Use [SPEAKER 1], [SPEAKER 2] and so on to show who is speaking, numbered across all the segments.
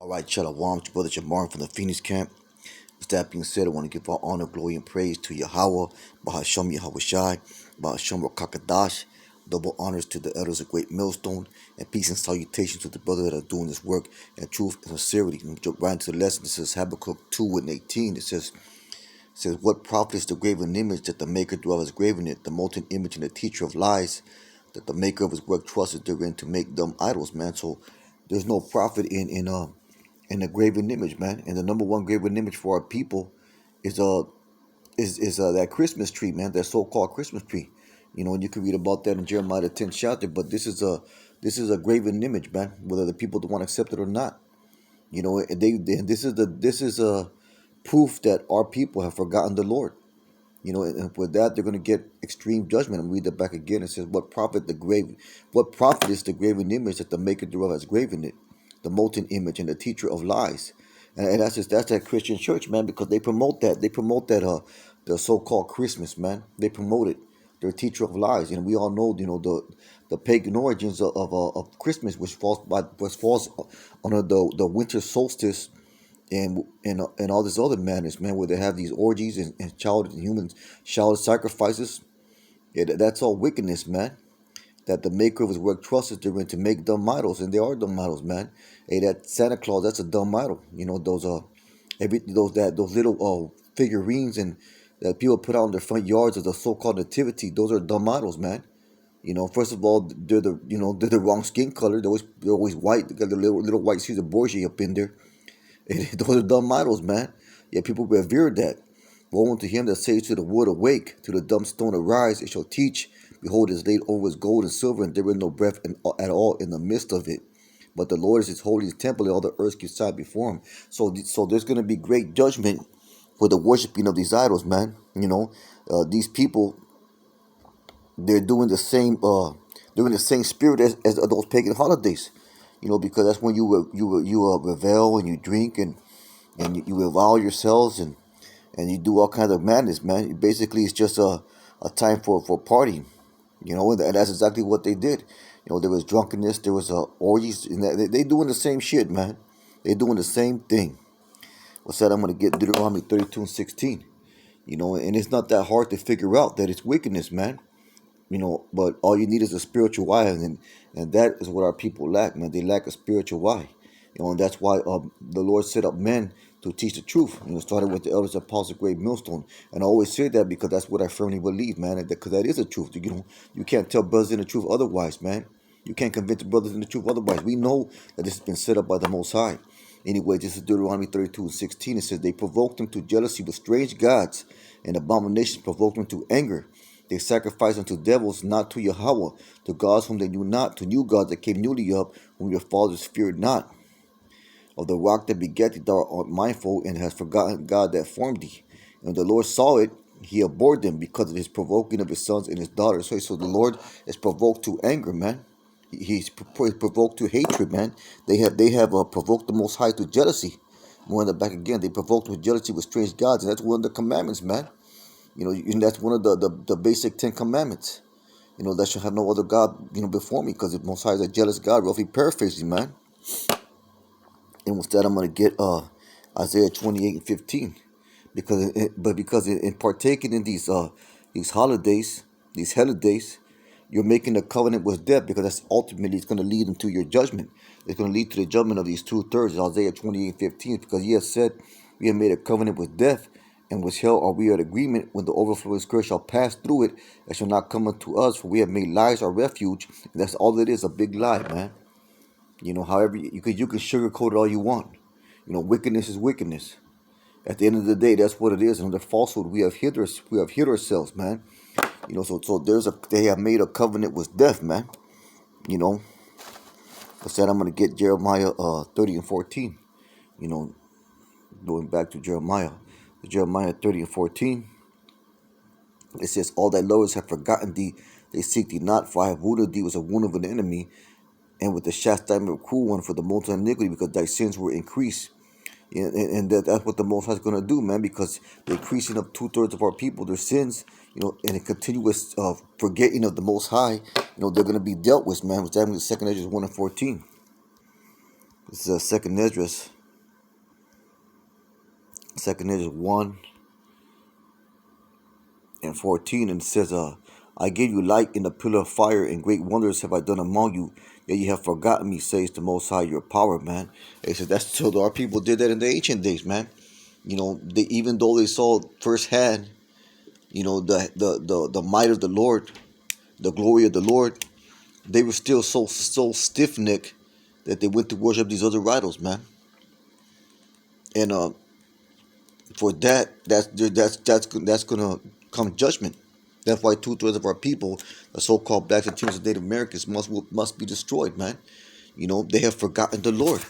[SPEAKER 1] All right, Shalom, it's your brother Jamar from the Phoenix camp. With that being said, I want to give all honor, glory, and praise to Yahweh, Bahasham Yahweh Shai, Bahasham Rakakadash. Double honors to the elders of Great Millstone, and peace and salutations to the brothers that are doing this work in truth and sincerity. And jump right into the lesson. It says Habakkuk 2 and 18. It says, what profit is the graven image that the maker dwelleth has graven it, the molten image and the teacher of lies, that the maker of his work trusted therein to make dumb idols, man. So there's no profit in a graven image, man. And the number one graven image for our people is that Christmas tree, man. That so-called Christmas tree. And you can read about that in Jeremiah the 10th chapter. But this is a graven image, man. Whether the people want to accept it or not. This is a proof that our people have forgotten the Lord. And with that, they're going to get extreme judgment. I'm read that back again. It says, what profit is the graven image that the maker thereof has graven it, the molten image and the teacher of lies. And that's that Christian church, man, because they promote that. They promote that the so-called Christmas, man. They promote it. They're a teacher of lies. And we all know, the pagan origins of Christmas, which falls under the winter solstice and all this other madness, man, where they have these orgies and child sacrifices. Yeah, that's all wickedness, man. That the maker of his work trusted therein to make dumb idols, and they are dumb idols, man. Hey, that Santa Claus, that's a dumb idol. Those little figurines and that people put out in their front yards of the so-called nativity. Those are dumb idols, man. First of all, they're the wrong skin color. They're always white. They got the little white Caesar Borgia up in there. Those are dumb idols, man. Yeah, people revere that. Woe unto him that says to the wood, awake, to the dumb stone, arise, it shall teach. Behold, it is laid over his gold and silver, and there is no breath at all in the midst of it. But the Lord is his holy temple, and all the earth gives sigh before him. So there's going to be great judgment for the worshiping of these idols, man. These people, they're doing the same spirit as those pagan holidays. Because that's when you revel and you drink and you revile yourselves and you do all kinds of madness, man. Basically, it's just a time for partying, and that's exactly what they did. There was drunkenness, there was orgies, and they doing the same shit, man. They doing the same thing. What's that? I'm going to get Deuteronomy 32 and 16. And it's not that hard to figure out that it's wickedness, man. But all you need is a spiritual eye, and that is what our people lack, man. They lack a spiritual eye, and that's why the Lord set up men to teach the truth. Started with the elders of Apostles of Great Millstone, and I always say that because that's what I firmly believe, man. Because that is the truth. You can't tell brothers in the truth otherwise, man. You can't convince brothers in the truth otherwise. We know that this has been set up by the Most High. Anyway, this is Deuteronomy 32 and 16. It says, they provoked them to jealousy with strange gods, and abominations provoked them to anger. They sacrificed unto devils, not to Yahweh, to gods whom they knew not, to new gods that came newly up, whom your fathers feared not. Of the rock that begat thee thou art mindful, and hast forgotten God that formed thee. And when the Lord saw it, he abhorred them because of his provoking of his sons and his daughters. So the Lord is provoked to anger, man. He's provoked to hatred, man. They have provoked the Most High to jealousy. More in the back again, they provoked with jealousy with strange gods, and that's one of the commandments, man. And that's one of the basic 10 commandments. That shall have no other God, before me, because the Most High is a jealous God. Roughly paraphrasing, man. And with that, I'm going to get Isaiah 28 and 15. Because in partaking in these holidays, these holidays, you're making a covenant with death, because that's ultimately it's going to lead into your judgment. It's going to lead to the judgment of these 2/3, Isaiah 28 and 15, because he has said, we have made a covenant with death, and with hell are we at agreement. When the overflowing scourge shall pass through it, it shall not come unto us, for we have made lies our refuge. And that's all it is, a big lie, man. However, you can sugarcoat it all you want. Wickedness is wickedness. At the end of the day, that's what it is. And under falsehood, we have hid ourselves, man. So they have made a covenant with death, man. I said I'm gonna get Jeremiah 30 and 14. Going back to Jeremiah 30 and 14. It says, all thy lovers have forgotten thee, they seek thee not, for I have wounded thee with a wound of an enemy, and with the chastisement of a cruel one for the multitude of iniquity, because thy sins were increased. And that's what the Most High is going to do, man, because the increasing of 2/3 of our people, their sins, and a continuous forgetting of the Most High, they're going to be dealt with, man. Which that means 2 Esdras 1 and 14. This is 2 Esdras Second Ezra 1:14, and it says, I gave you light in the pillar of fire, and great wonders have I done among you, yet you have forgotten me, says the Most High, your power, man. It says that's so our people did that in the ancient days, man. They, even though they saw firsthand, the might of the Lord, the glory of the Lord, they were still so stiff necked that they went to worship these other idols, man. And for that's gonna come judgment. That's why 2/3 of our people, the so-called blacks, Latinos, and Native Americans, must be destroyed, man. They have forgotten the Lord.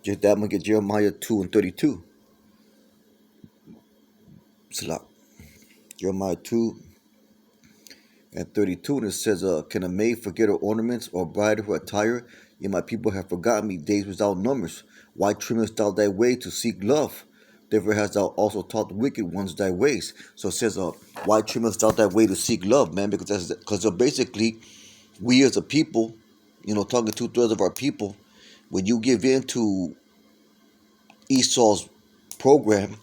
[SPEAKER 1] Just that, I'm gonna get Jeremiah 2:32. Salah. Jeremiah 2:32, and it says, "Can a maid forget her ornaments, or bride her attire? Yet my people have forgotten me days without numbers. Why trimmest thou thy way to seek love? Therefore hast thou also taught the wicked ones thy ways." So it says, "Why trimmest thou thy way to seek love, man?" Because basically, we as a people, talking 2/3 of our people, when you give in to Esau's program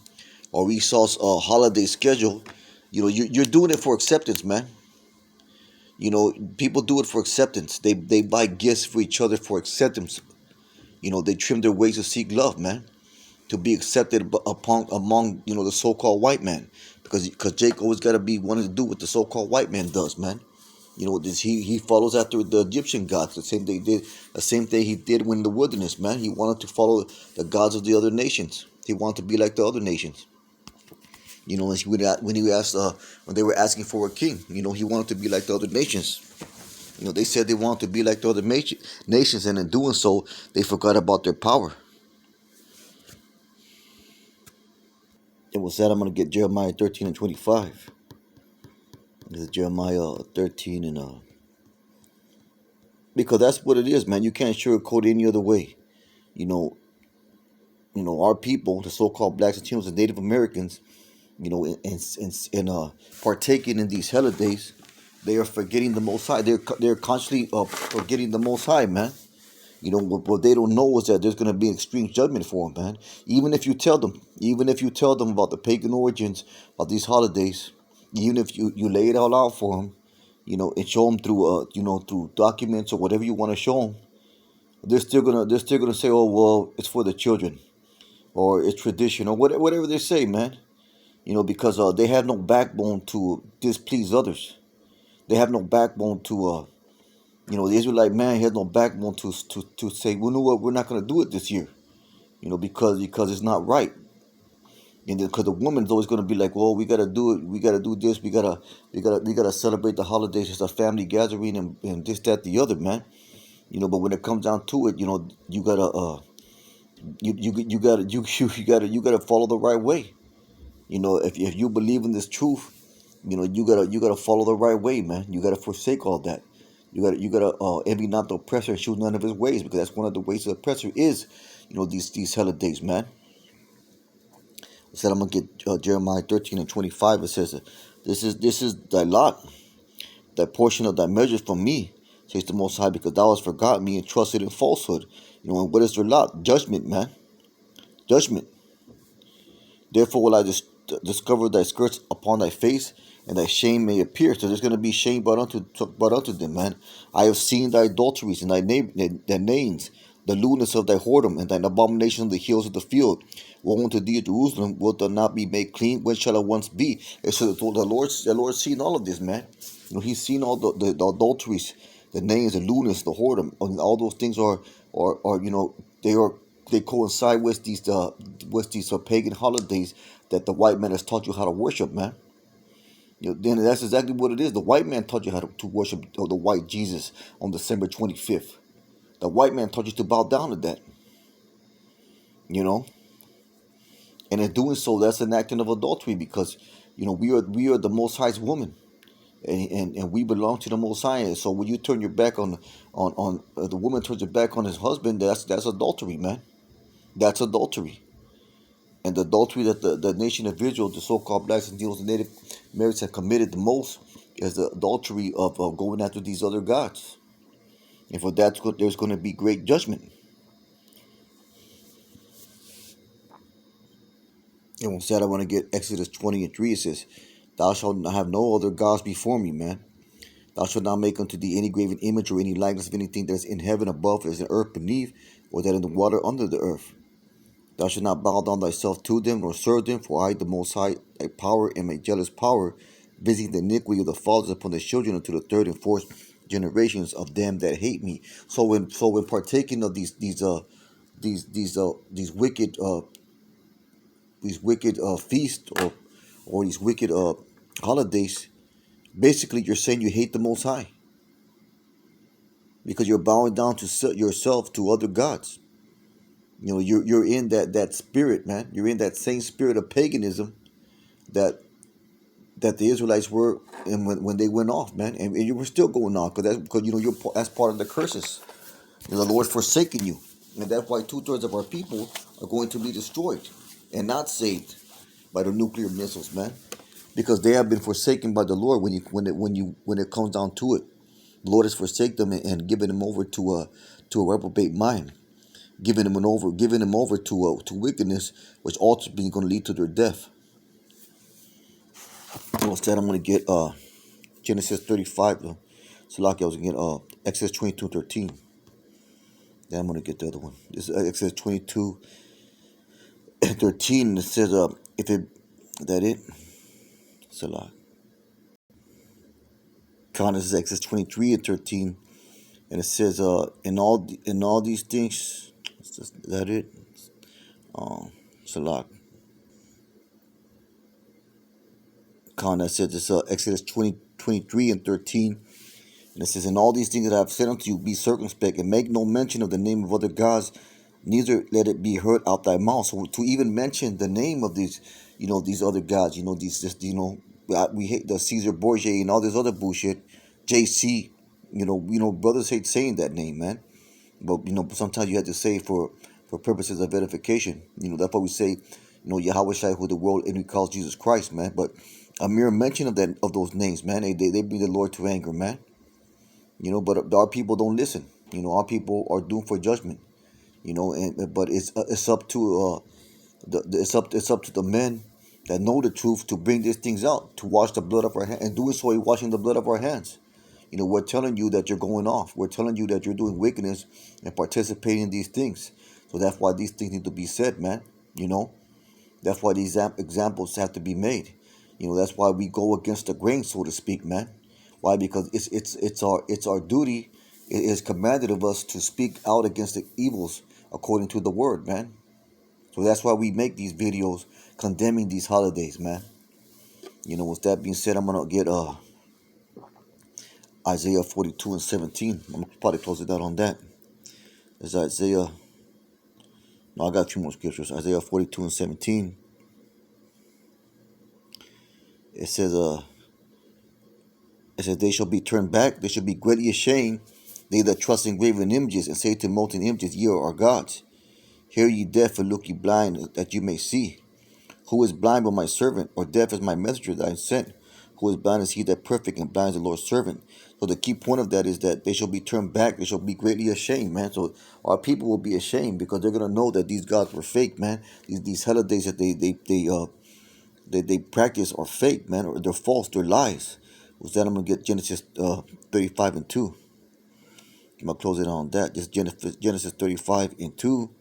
[SPEAKER 1] or Esau's holiday schedule, you're doing it for acceptance, man. People do it for acceptance. They buy gifts for each other for acceptance. They trim their ways to seek love, man, to be accepted among the so-called white man, because Jake always got to be wanting to do what the so-called white man does, man. He follows after the Egyptian gods. The same thing he did when in the wilderness, man. He wanted to follow the gods of the other nations. He wanted to be like the other nations. When they were asking for a king, he wanted to be like the other nations. They said they wanted to be like the other nations, and in doing so, they forgot about their power. And with that, I'm going to get Jeremiah 13:25. This is Jeremiah 13 because that's what it is, man. You can't sugarcoat any other way. You know, our people, the so-called blacks, Latinos, and Native Americans, in partaking in these holidays, they are forgetting the Most High. They're constantly forgetting the Most High, man. What they don't know is that there's going to be extreme judgment for them, man. Even if you tell them about the pagan origins of these holidays, even if you lay it all out for them, and show them through documents or whatever you want to show them, they're still gonna say, oh well, it's for the children, or it's tradition, or whatever they say, man. Because they have no backbone to displease others. They have no backbone to the Israelite man has no backbone to say, well, you know what, we're not going to do it this year, because it's not right. And because the woman's always going to be like, well, we got to do it, we got to do this, we gotta celebrate the holidays as a family gathering, and this, that, the other, man. But when it comes down to it, you gotta you gotta follow the right way. If you believe in this truth, you gotta follow the right way, man. You gotta forsake all that. You gotta envy not the oppressor and choose none of his ways, because that's one of the ways of the oppressor is, these holidays, man. I said I'm gonna get Jeremiah 13:25. It says, this is thy lot, thy portion of thy measures from me, says the Most High, because thou hast forgotten me and trusted in falsehood. And what is their lot? Judgment, man. Judgment. Therefore will I discover thy skirts upon thy face, and thy shame may appear. So there's going to be shame brought unto them, man. I have seen thy adulteries and thy names, the lewdness of thy whoredom, and thine abomination of the hills of the field. Woe unto thee, Jerusalem! Wilt thou not be made clean? When shall I once be? And so the Lord's seen all of this, man. He's seen all the adulteries, the names, the lewdness, the whoredom, and all those things they are they coincide with these pagan holidays that the white man has taught you how to worship, man. Then that's exactly what it is. The white man taught you how to worship the white Jesus on December 25th. The white man taught you to bow down to that. And in doing so, that's an act of adultery, because we are the Most High's woman, and we belong to the Most High. So when you turn your back on the woman turns her back on his husband, that's adultery, man. That's adultery. And the adultery that the nation of Israel, the so-called blacks and Negroes and Native Americans, have committed the most is the adultery of going after these other gods. And for that, there's going to be great judgment. And instead, I want to get Exodus 20:3. It says, "Thou shalt not have no other gods before me," man. "Thou shalt not make unto thee any graven image or any likeness of anything that is in heaven above, that is in earth beneath, or that in the water under the earth. Thou shalt not bow down thyself to them, nor serve them, for I, the Most High, thy power, am a jealous power, visiting the iniquity of the fathers upon the children unto the third and fourth generations of them that hate me." So when partaking of these wicked feasts, or these wicked holidays, basically you're saying you hate the Most High because you're bowing down to yourself to other gods. You're in that spirit, man. You're in that same spirit of paganism that the Israelites were, and when they went off, man, and you were still going off because that's part of the curses. The Lord's forsaken you, and that's why 2/3 of our people are going to be destroyed and not saved by the nuclear missiles, man, because they have been forsaken by the Lord. When it comes down to it, the Lord has forsaken them and given them over to a reprobate mind, giving them over to wickedness, which ultimately going to lead to their death. Instead, I'm going to get Genesis 35. So like I was going to get Exodus 22:13. Then I'm going to get the other one. This is Exodus 22:13. And it says, if it, that it? Salah. This is Exodus 23:13. And it says, in all these things, is that it? Salah. That says, this Exodus 23:13. And it says, "In all these things that I have said unto you, be circumspect, and make no mention of the name of other gods, neither let it be heard out thy mouth." So to even mention the name of these other gods, we hate the Caesar Borgia and all this other bullshit, JC. Brothers hate saying that name, man. But sometimes you have to say it for purposes of edification. That's why we say, Yahweh Shai, who the world and we call Jesus Christ, man. But a mere mention of those names, man, they bring the Lord to anger, man. But our people don't listen. Our people are doomed for judgment. But it's up to it's up to the men that know the truth to bring these things out, to wash the blood of our hands, and doing so, we're washing the blood of our hands. We're telling you that you're going off. We're telling you that you're doing wickedness and participating in these things. So that's why these things need to be said, man. That's why these examples have to be made. That's why we go against the grain, so to speak, man. Why? Because it's our duty. It is commanded of us to speak out against the evils according to the word, man. So that's why we make these videos condemning these holidays, man. With that being said, I'm gonna get Isaiah 42:17. I'm gonna probably close it out on that. It's Isaiah. No, I got a few more scriptures. Isaiah 42:17. It says, "They shall be turned back, they shall be greatly ashamed, they that trust in graven images, and say to molten images, Ye are our gods. Hear ye deaf, and look ye blind, that you may see. Who is blind but my servant, or deaf as my messenger that I sent? Who is blind is he that perfect, and blind is the Lord's servant." So the key point of that is that they shall be turned back, they shall be greatly ashamed, man. So our people will be ashamed because they're gonna know that these gods were fake, man. These holidays that they practice are fake, man, or they're false, they're lies. Was that I'm gonna get Genesis 35:2. I'm gonna close it on that. Just Genesis 35:2.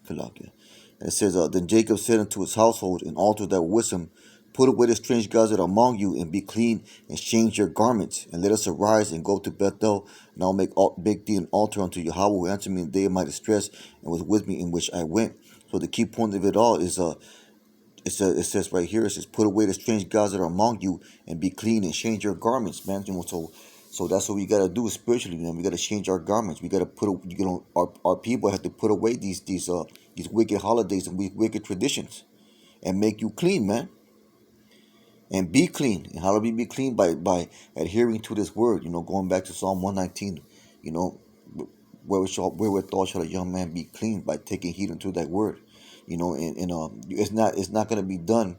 [SPEAKER 1] And it says, "Then Jacob said unto his household and all that were with him, Put away the strange gods that are among you, and be clean, and change your garments, and let us arise and go to Bethel, and I'll make thee an altar unto Yahweh, who answered me in the day of my distress, and was with me in which I went." So the key point of it all is it says right here, it says, "Put away the strange gods that are among you, and be clean, and change your garments," man. So that's what we gotta do spiritually, man. We gotta change our garments. We gotta our people have to put away these wicked holidays and wicked traditions, and make you clean, man, and be clean. And how do we be clean? By adhering to this word. Going back to Psalm 119. You know, wherewithal shall a young man be clean? By taking heed unto that word. And it's not gonna be done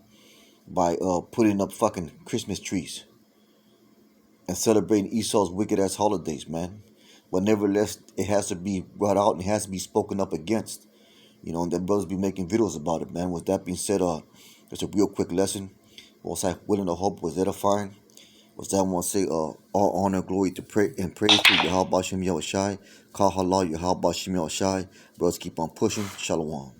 [SPEAKER 1] by putting up fucking Christmas trees and celebrating Esau's wicked ass holidays, man. But nevertheless, it has to be brought out and it has to be spoken up against. You know, and the brothers be making videos about it, man. With that being said, just a real quick lesson. Was I willing to hope was edifying? Was that one say, all honor, glory to pray and praise to Yahweh Shem Yahushai, Kal Halal Yahweh Shem Yahushai. Brothers keep on pushing. Shalom.